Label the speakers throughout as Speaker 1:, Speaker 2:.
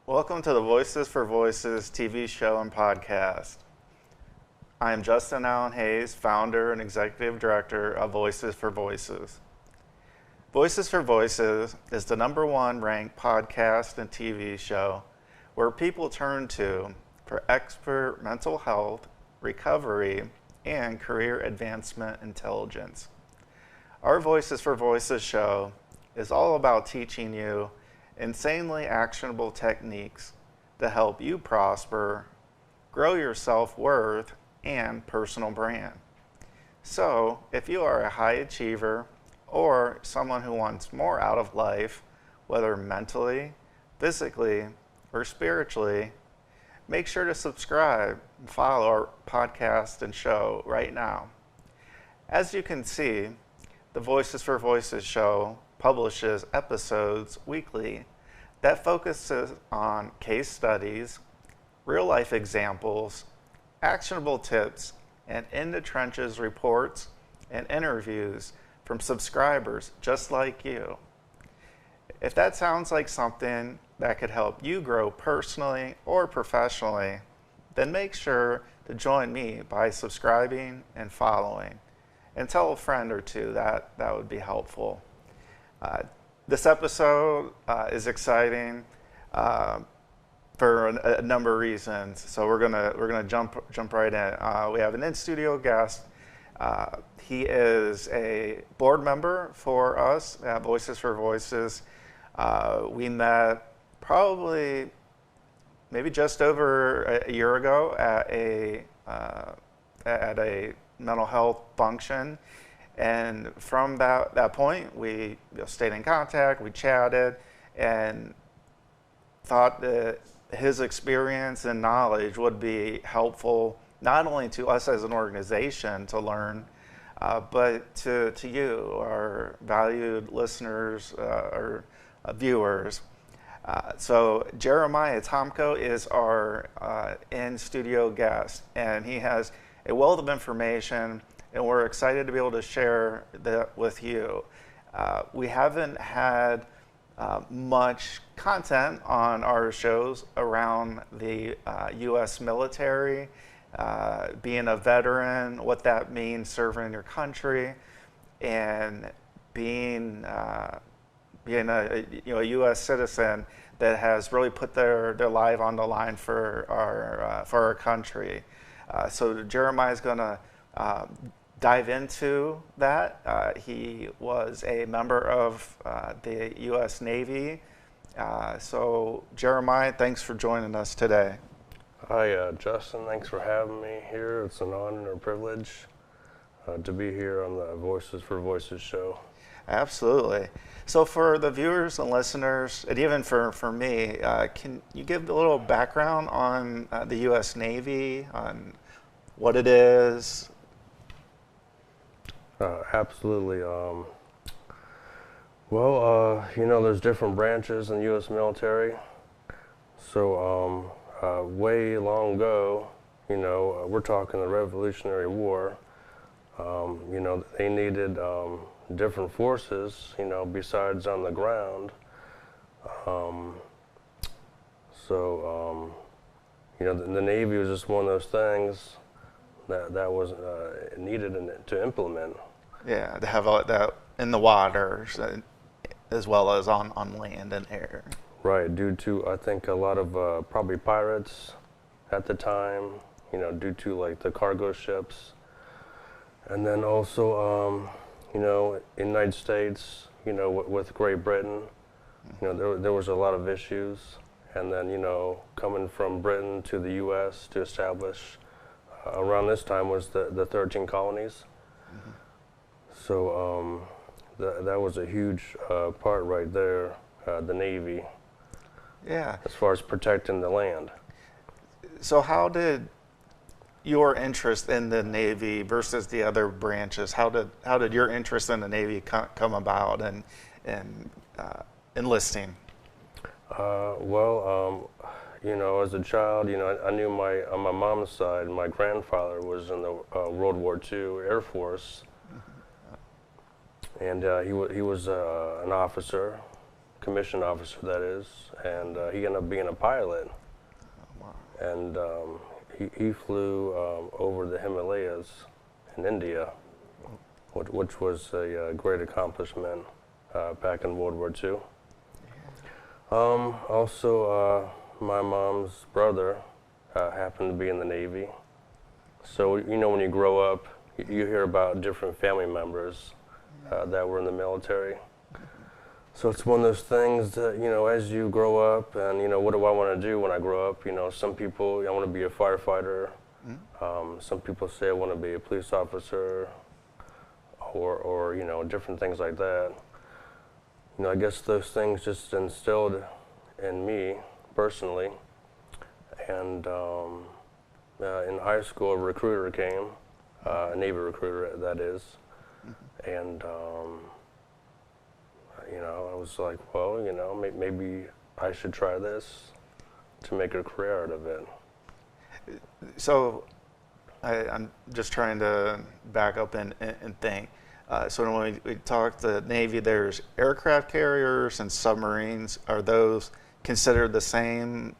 Speaker 1: Welcome to the Voices for Voices TV show and podcast. I am Justin Allen Hayes, founder and executive director of Voices for Voices. Voices for Voices is the #1 ranked podcast and TV show where people turn to for expert mental health, recovery, and career advancement intelligence. Our Voices for Voices show is all about teaching you insanely actionable techniques to help you prosper, grow your self-worth, and personal brand. So, if you are a high achiever or someone who wants more out of life, whether mentally, physically, or spiritually, make sure to subscribe and follow our podcast and show right now. As you can see, the Voices for Voices show publishes episodes weekly that focuses on case studies, real-life examples, actionable tips, and in-the-trenches reports and interviews from subscribers just like you. If that sounds like something that could help you grow personally or professionally, then make sure to join me by subscribing and following. And tell a friend or two that would be helpful. This episode is exciting for a number of reasons. So we're gonna jump right in. We have an in-studio guest. He is a board member for us at Voices for Voices. We met probably maybe just over a year ago at a mental health function. And from that point, we stayed in contact, we chatted, and thought that his experience and knowledge would be helpful not only to us as an organization to learn, but to you, our valued listeners or viewers. So Jeremiah Tomko is our in-studio guest, and he has a wealth of information, and we're excited to be able to share that with you. We haven't had much content on our shows around the U.S. military, being a veteran, what that means, serving your country, and being a U.S. citizen that has really put their life on the line for our country. So Jeremiah is going to dive into that. He was a member of the U.S. Navy. So Jeremiah, thanks for joining us today.
Speaker 2: Hi, Justin. Thanks for having me here. It's an honor and a privilege to be here on the Voices for Voices show.
Speaker 1: Absolutely. So for the viewers and listeners, and even for me, can you give a little background on the U.S. Navy, on what it is?
Speaker 2: Absolutely. There's different branches in the U.S. military. So way long ago, we're talking the Revolutionary War, they needed different forces, besides on the ground. The Navy was just one of those things that was needed to implement.
Speaker 1: Yeah, to have all that in the waters as well as on land and air.
Speaker 2: Right, due to, I think, a lot of probably pirates at the time, due to like the cargo ships. And then also, United States, with Great Britain, there was a lot of issues. And then, coming from Britain to the U.S. to establish, around this time was the 13 colonies. Mm-hmm. So that was a huge part right there, the Navy.
Speaker 1: Yeah.
Speaker 2: As far as protecting the land.
Speaker 1: So how did your interest in the Navy versus the other branches, how did your interest in the Navy come about and enlisting?
Speaker 2: As a child, I knew on my mom's side, my grandfather was in the World War II Air Force. And he was an officer, commissioned officer, that is, and he ended up being a pilot.
Speaker 1: Oh, wow.
Speaker 2: And he flew over the Himalayas in India, which was a great accomplishment back in World War II. Also, my mom's brother happened to be in the Navy. So, you know, when you grow up, you hear about different family members that were in the military. So it's one of those things that, you know, as you grow up and, you know, what do I want to do when I grow up? You know, some people, I want to be a firefighter. Some people say I want to be a police officer or, you know, different things like that. You know, I guess those things just instilled in me personally. And in high school, a recruiter came, a Navy recruiter, that is. And, you know, I was like, well, you know, maybe I should try this to make a career out of it.
Speaker 1: So I'm just trying to back up and think. So when we talk the Navy, there's aircraft carriers and submarines. Are those considered the same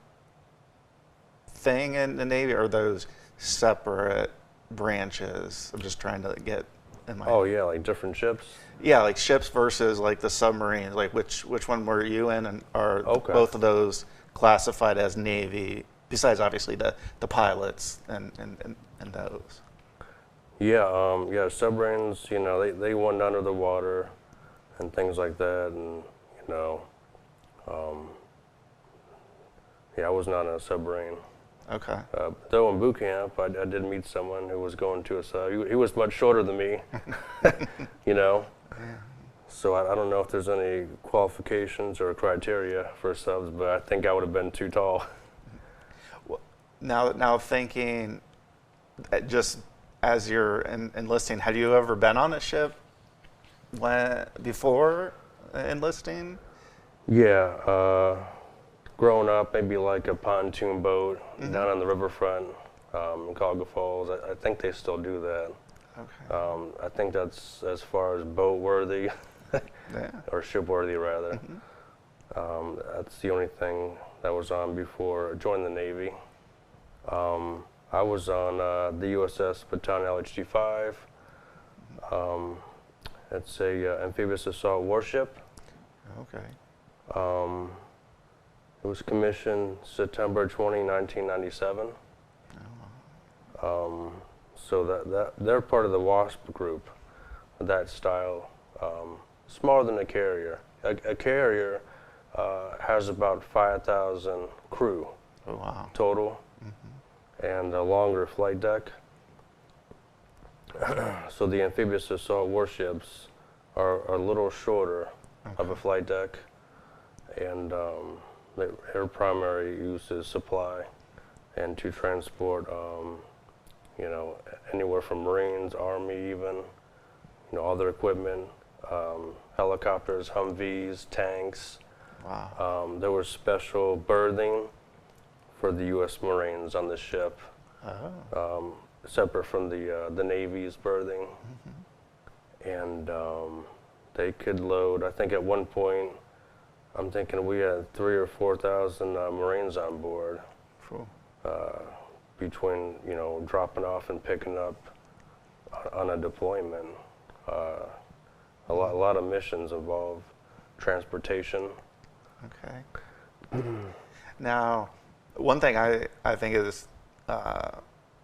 Speaker 1: thing in the Navy, or are those separate branches? I'm just trying to get in my
Speaker 2: Oh yeah, like different ships?
Speaker 1: Yeah, like ships versus like the submarines. Like which one were you in, and are both of those classified as Navy, besides obviously the pilots and those?
Speaker 2: Yeah, yeah, submarines, you know, they went under the water and things like that, and, you know, yeah, I was not in a submarine.
Speaker 1: Okay.
Speaker 2: Though in boot camp, I did meet someone who was going to a sub. He was much shorter than me, you know.
Speaker 1: Yeah.
Speaker 2: So I don't know if there's any qualifications or criteria for subs, but I think I would have been too tall.
Speaker 1: Well, now thinking, just as you're enlisting, had you ever been on a ship before enlisting?
Speaker 2: Yeah. Growing up, maybe like a pontoon boat down on the riverfront in Cuyahoga Falls. I think they still do that.
Speaker 1: Okay.
Speaker 2: I think that's as far as boat worthy,
Speaker 1: Yeah.
Speaker 2: or ship worthy rather. That's the only thing that was on before I joined the Navy. I was on the USS Baton LHD-5. It's a amphibious assault warship.
Speaker 1: Okay.
Speaker 2: It was commissioned September 20, 1997. So they're part of the WASP group, that style. Smaller than a carrier. A carrier has about 5,000 crew total, and a longer flight deck. So the amphibious assault warships are a little shorter of a flight deck, and their primary use is supply and to transport, you know, anywhere from Marines, Army even, you know, other equipment, helicopters, Humvees, tanks.
Speaker 1: Wow.
Speaker 2: There was special berthing for the U.S. Marines on the ship, separate from the Navy's berthing. And they could load, I think at one point, I'm thinking we had 3,000 or 4,000 Marines on board.
Speaker 1: Cool.
Speaker 2: Between, you know, dropping off and picking up on a deployment. A lot of missions involve transportation.
Speaker 1: Okay. Now, one thing I think is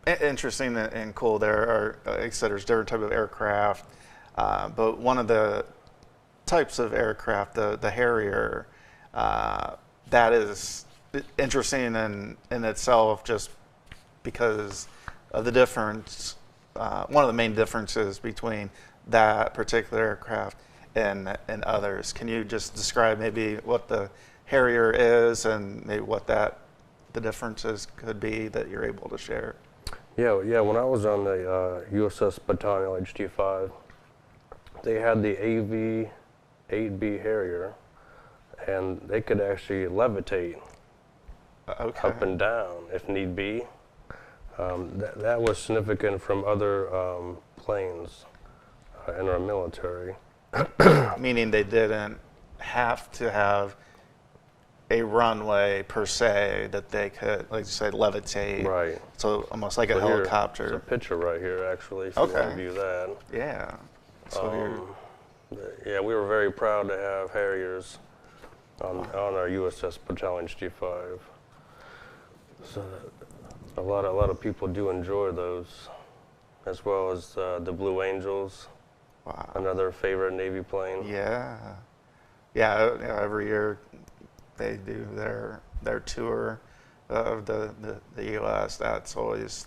Speaker 1: interesting and cool, there are, like I said, there's different types of aircraft, but one of the types of aircraft, the Harrier, that is interesting in itself, just because of the difference. One of the main differences between that particular aircraft and others. Can you just describe maybe what the Harrier is and maybe what the differences could be that you're able to share?
Speaker 2: Yeah. When I was on the USS Baton LHD-5, they had the AV-8B Harrier, and they could actually levitate up and down if need be. That was significant from other planes in our military.
Speaker 1: Meaning they didn't have to have a runway per se that they could, like you said, levitate.
Speaker 2: Right.
Speaker 1: So almost like
Speaker 2: So
Speaker 1: a helicopter.
Speaker 2: There's a picture right here, actually, if you want to view that.
Speaker 1: Yeah. So
Speaker 2: yeah, we were very proud to have Harriers on our USS Baton HD5. So a lot of people do enjoy those, as well as the Blue Angels.
Speaker 1: wow.
Speaker 2: Another favorite Navy plane.
Speaker 1: Yeah. Yeah, every year they do their tour of the U.S. That's always,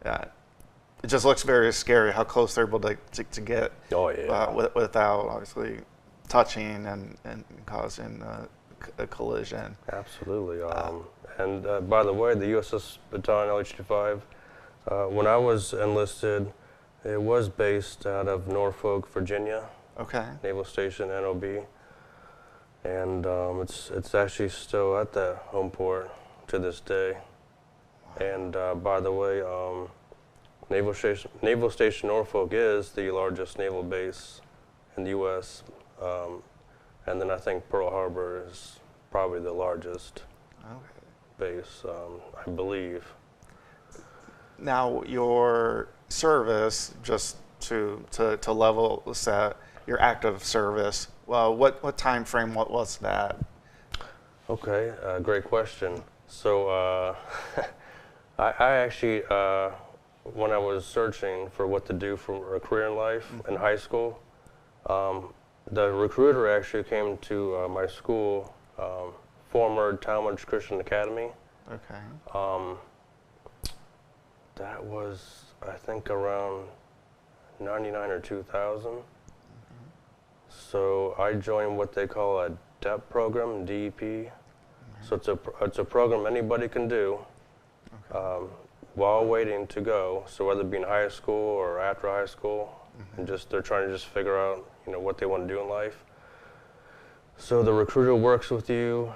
Speaker 1: it just looks very scary how close they're able to get
Speaker 2: Oh yeah.
Speaker 1: without obviously touching and causing a collision.
Speaker 2: Absolutely. And by the way, the USS Baton LH-25, when I was enlisted, it was based out of Norfolk, Virginia,
Speaker 1: Okay.
Speaker 2: Naval Station NOB, and it's actually still at the home port to this day. And by the way, Naval Station Norfolk is the largest naval base in the U.S., and then I think Pearl Harbor is probably the largest base, I believe.
Speaker 1: Now your service, just to level set your active service. Well, what time frame? What was that?
Speaker 2: Okay, great question. So I actually, when I was searching for what to do for a career in life in high school, the recruiter actually came to my school, former Talmadge Christian Academy.
Speaker 1: Okay.
Speaker 2: That was, I think, around 99 or 2000. So I joined what they call a DEP program, DEP. So it's a program anybody can do while waiting to go. So whether it be in high school or after high school, and they're trying to just figure out what they want to do in life. So the recruiter works with you,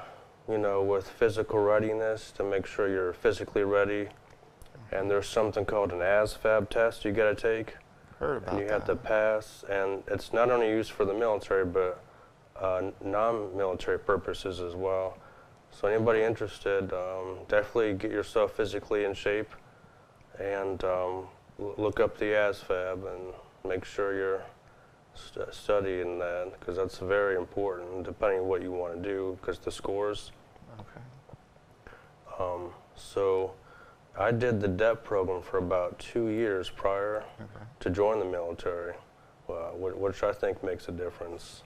Speaker 2: with physical readiness to make sure you're physically ready. And there's something called an ASVAB test you got to take.
Speaker 1: Heard about
Speaker 2: and you have
Speaker 1: that.
Speaker 2: to pass, and it's not only used for the military, but non-military purposes as well. So anybody interested, definitely get yourself physically in shape, and look up the ASVAB and make sure you're studying that, because that's very important depending on what you want to do, because the scores.
Speaker 1: Okay.
Speaker 2: So I did the DEP program for about 2 years prior to join the military, which I think makes a difference.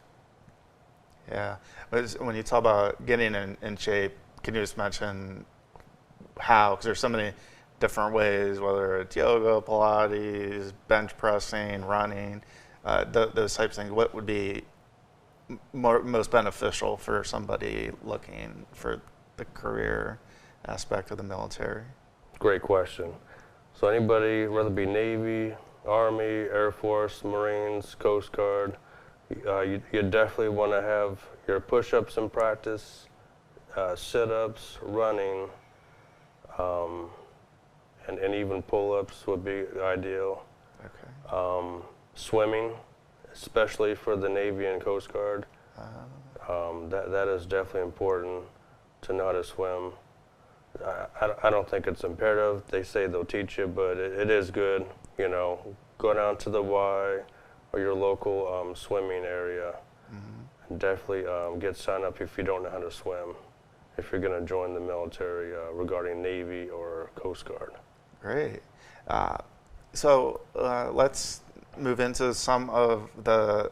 Speaker 1: Yeah. But when you talk about getting in shape, can you just mention how? Because there's so many different ways, whether it's yoga, Pilates, bench pressing, running, those types of things. What would be most beneficial for somebody looking for the career aspect of the military?
Speaker 2: Great question. So anybody, whether it be Navy, Army, Air Force, Marines, Coast Guard, you definitely want to have your push-ups in practice, sit-ups, running, and even pull-ups would be ideal.
Speaker 1: Okay.
Speaker 2: Swimming, especially for the Navy and Coast Guard, that is definitely important to know how to swim. I don't think it's imperative. They say they'll teach you, but it is good. Go down to the Y or your local swimming area, and definitely get signed up if you don't know how to swim, if you're going to join the military regarding Navy or Coast Guard.
Speaker 1: Great. So let's move into some of the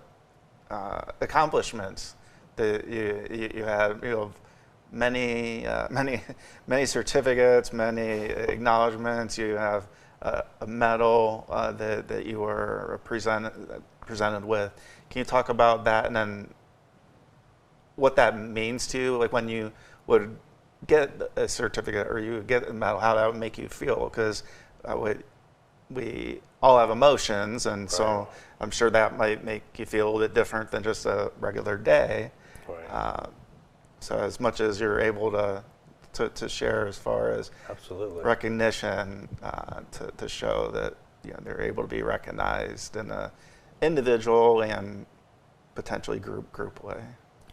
Speaker 1: accomplishments that you had. You have many certificates, many acknowledgments. You have a medal that you were presented with. Can you talk about that, and then what that means to you? Like when you would get a certificate or you would get a medal, how that would make you feel? Because we all have emotions, and so I'm sure that might make you feel a little bit different than just a regular day.
Speaker 2: Right.
Speaker 1: So as much as you're able to share as far as
Speaker 2: Absolutely.
Speaker 1: recognition, to show that they're able to be recognized in a individual and potentially group way.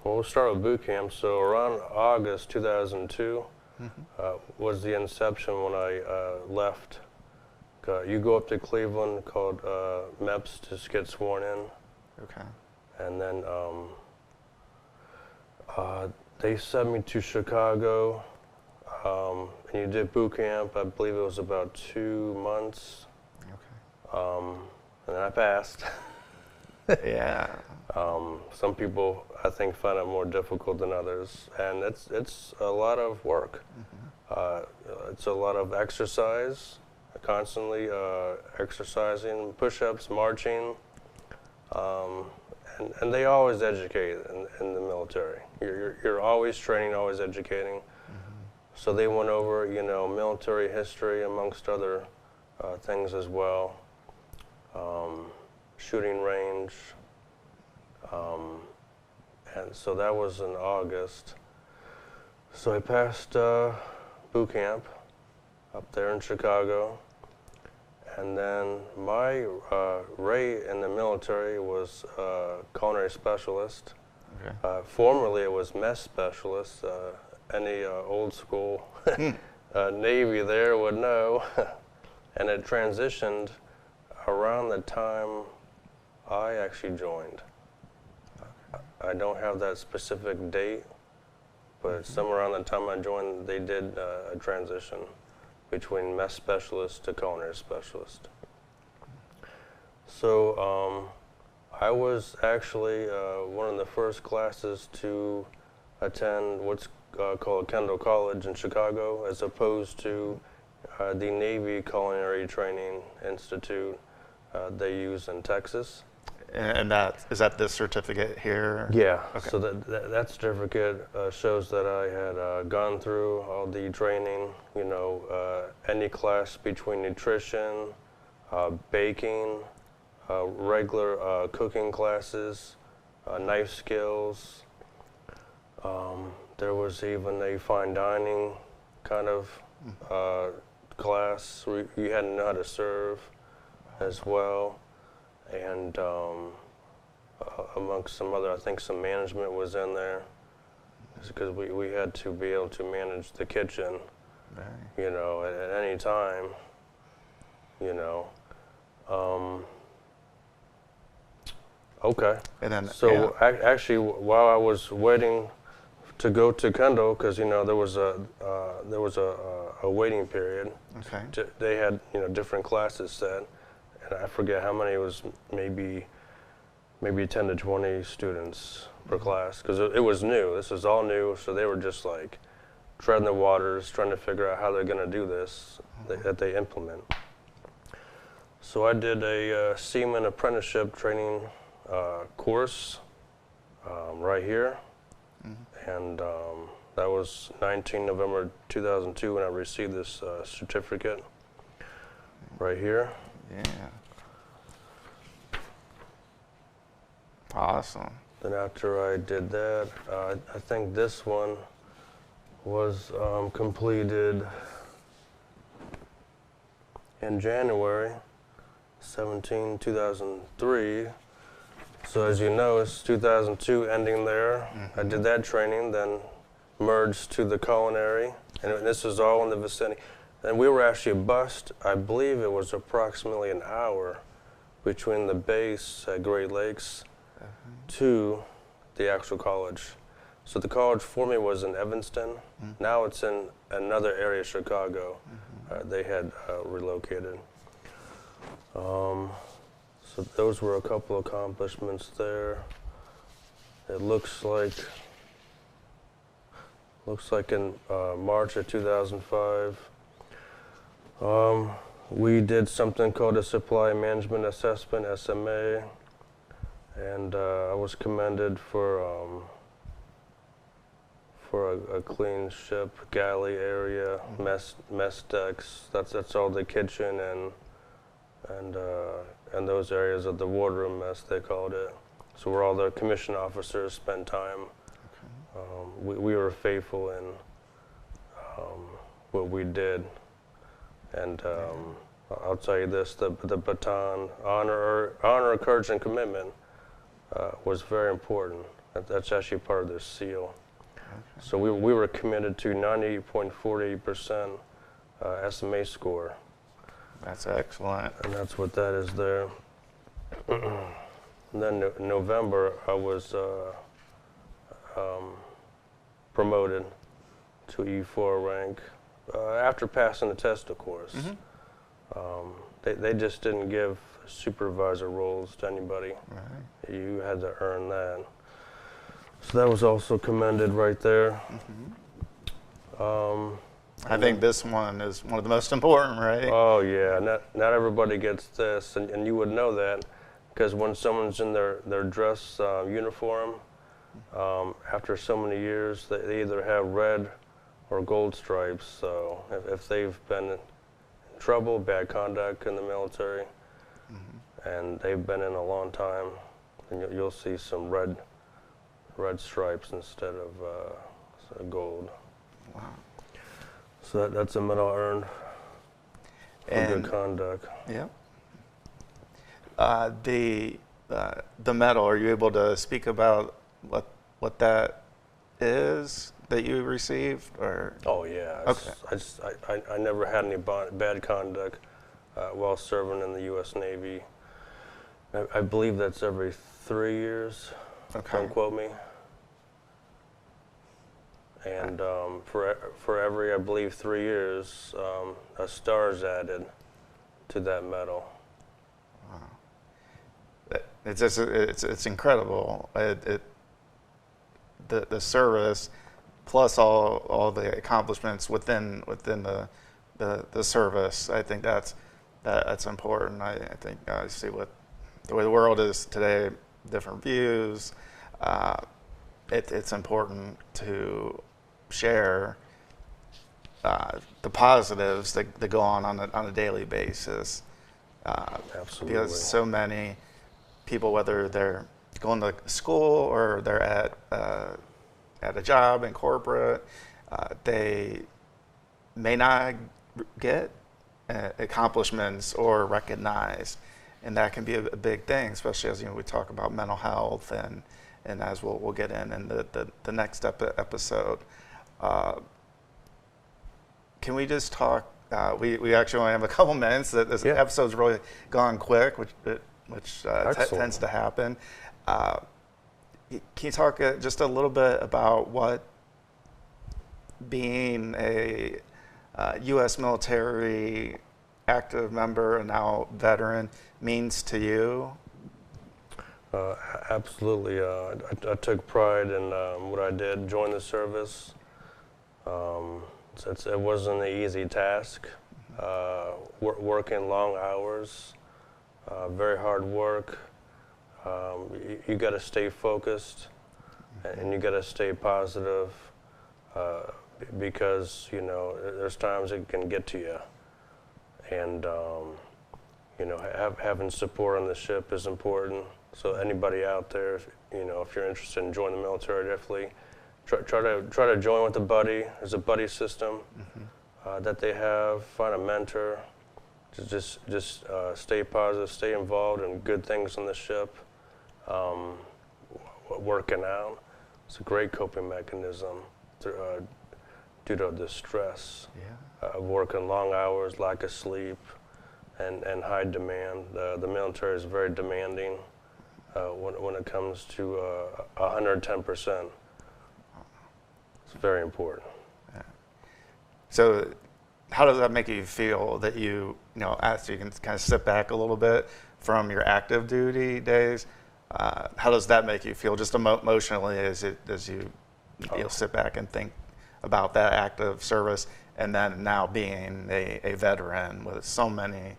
Speaker 2: Well, we'll start with boot camp. So around August 2002 was the inception when I left. You go up to Cleveland called MEPS to get sworn in.
Speaker 1: Okay.
Speaker 2: And then they sent me to Chicago, and you did boot camp. I believe it was about 2 months.
Speaker 1: Okay.
Speaker 2: And then I passed.
Speaker 1: Yeah.
Speaker 2: Some people, I think, find it more difficult than others, and it's a lot of work. It's a lot of exercise, constantly exercising, push-ups, marching, and they always educate in the military. You're always training, always educating. So they went over, military history amongst other things as well, shooting range. And so that was in August. So I passed boot camp up there in Chicago. And then my rate in the military was culinary specialist.
Speaker 1: Okay.
Speaker 2: Formerly it was mess specialist. Any old school Navy there would know. And it transitioned around the time I actually joined. I don't have that specific date, but somewhere around the time I joined, they did a transition between mess specialist to culinary specialist. So I was actually one of the first classes to attend what's called Kendall College in Chicago, as opposed to the Navy Culinary Training Institute they use in Texas.
Speaker 1: And is that this certificate here?
Speaker 2: Yeah.
Speaker 1: Okay.
Speaker 2: So that certificate shows that I had gone through all the training. Any class between nutrition, baking, regular cooking classes, knife skills. There was even a fine dining kind of class where you had to know how to serve as well. And amongst some other, I think some management was in there, because we had to be able to manage the kitchen, at any time, Okay.
Speaker 1: And then,
Speaker 2: so actually, while I was waiting to go to Kendall, because there was a waiting period.
Speaker 1: Okay.
Speaker 2: They had different classes set. And I forget how many. It was maybe 10 to 20 students per class, because it was new. This was all new, so they were just like treading the waters, trying to figure out how they're going to do this, that they implement. So I did a seaman apprenticeship training course right here, and that was 19 November 2002 when I received this certificate right here.
Speaker 1: Yeah. Awesome.
Speaker 2: Then after I did that, I think this one was completed in January 17, 2003. So as you know, it's 2002 ending there. I did that training, then merged to the culinary, and this was all in the vicinity. And we were actually bused, I believe it was approximately an hour between the base at Great Lakes to the actual college. So the college for me was in Evanston. Now it's in another area of Chicago. They had relocated. So those were a couple of accomplishments there. It looks like in March of 2005, we did something called a Supply Management Assessment, SMA, and I was commended for a clean ship, galley area, mess decks. That's all the kitchen and those areas of the wardroom mess, they called it. So where all the commissioned officers spent time. We were faithful in what we did. And I'll tell you this, the Baton, honor, courage, and commitment was very important. That's actually part of their seal. So we were committed to 98.48% SMA score.
Speaker 1: That's excellent.
Speaker 2: And that's what that is there. And then in November, I was promoted to E4 rank after passing the test, of course. They just didn't give supervisor roles to anybody.
Speaker 1: Right.
Speaker 2: You had to earn that. So that was also commended right there.
Speaker 1: I think this one is one of the most important, right?
Speaker 2: Oh yeah, not everybody gets this, and you would know that because when someone's in their dress uniform, after so many years, they either have red or gold stripes. So if they've been in trouble, bad conduct in the military, and they've been in a long time, then you'll see some red stripes instead of gold.
Speaker 1: Wow.
Speaker 2: So that's a medal earned for good conduct.
Speaker 1: Yeah. The medal, are you able to speak about what that is that you received, or?
Speaker 2: Oh yeah.
Speaker 1: Okay.
Speaker 2: I never had any bad conduct while serving in the U.S. Navy. I believe that's every 3 years.
Speaker 1: Okay.
Speaker 2: Don't quote me. And for every, I believe, 3 years, a star is added to that medal.
Speaker 1: Wow. It's incredible. The service plus all the accomplishments within the service. I think that's important. I think I see what the way the world is today, different views. It's important to share the positives that go on a daily basis.
Speaker 2: Absolutely.
Speaker 1: Because so many people, whether they're going to school or they're at a job in corporate, they may not get accomplishments or recognized, and that can be a big thing, especially as we talk about mental health and as we'll get in the next episode. Can we just talk? We actually only have a couple minutes. This episode's really gone quick, which tends to happen. Can you talk just a little bit about what being a U.S. military active member and now veteran means to you?
Speaker 2: Absolutely. I took pride in what I did, join the service. It wasn't an easy task. Working long hours, very hard work. You got to stay focused, and you got to stay positive, because there's times it can get to you, and having support on the ship is important. So anybody out there, if you're interested in joining the military, definitely try to join with a buddy. There's a buddy system that they have. Find a mentor. Just stay positive, stay involved in good things on the ship. Working out, it's a great coping mechanism due to the stress of working long hours, lack of sleep, and high demand. The military is very demanding when it comes to 110%. It's very important.
Speaker 1: Yeah. So how does that make you feel that as you can kind of step back a little bit from your active duty days? How does that make you feel, just emotionally, as you sit back and think about that active service, and then now being a veteran with so many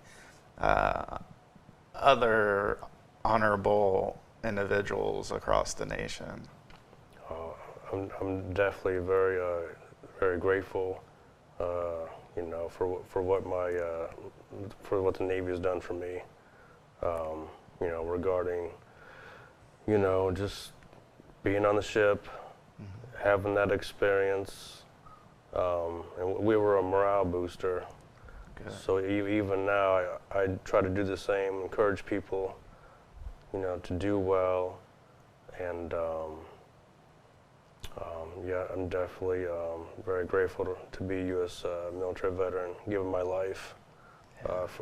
Speaker 1: other honorable individuals across the nation?
Speaker 2: I'm definitely very very grateful, for what the Navy has done for me, regarding just being on the ship, having that experience, and we were a morale booster. Good. So even now, I try to do the same, encourage people, to do well, and Yeah, I'm definitely very grateful to be a U.S. Military veteran, giving my life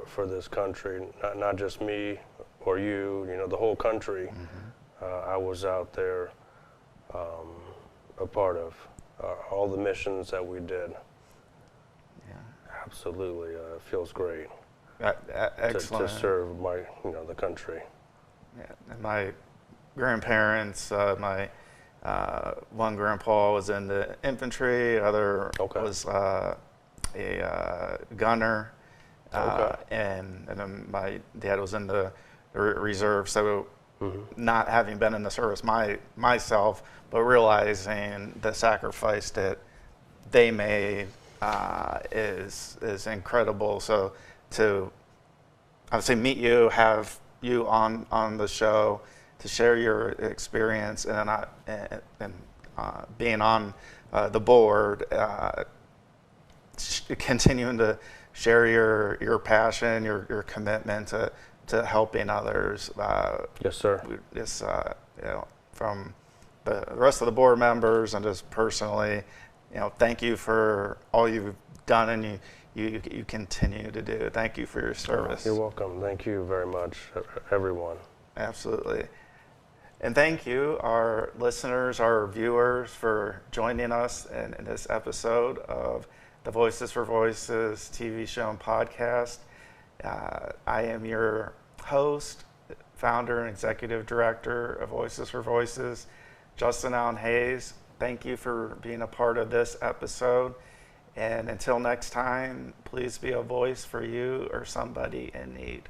Speaker 2: for this country. Not just me or you, the whole country. I was out there a part of all the missions that we did.
Speaker 1: Yeah.
Speaker 2: Absolutely, it feels great.
Speaker 1: Excellent.
Speaker 2: To serve the country.
Speaker 1: Yeah. And my grandparents, my one grandpa was in the infantry, other was a gunner, and then my dad was in the reserve. So not having been in the service myself, but realizing the sacrifice that they made is incredible. So to obviously meet you, have you on the show to share your experience, and being on the board, continuing to share your passion, your commitment to helping others.
Speaker 2: Yes, sir.
Speaker 1: Just from the rest of the board members and just personally, thank you for all you've done and you continue to do. Thank you for your service.
Speaker 2: You're welcome. Thank you very much, everyone.
Speaker 1: Absolutely. And thank you, our listeners, our viewers, for joining us in this episode of the Voices for Voices TV show and podcast. I am your host, founder and executive director of Voices for Voices, Justin Allen Hayes. Thank you for being a part of this episode. And until next time, please be a voice for you or somebody in need.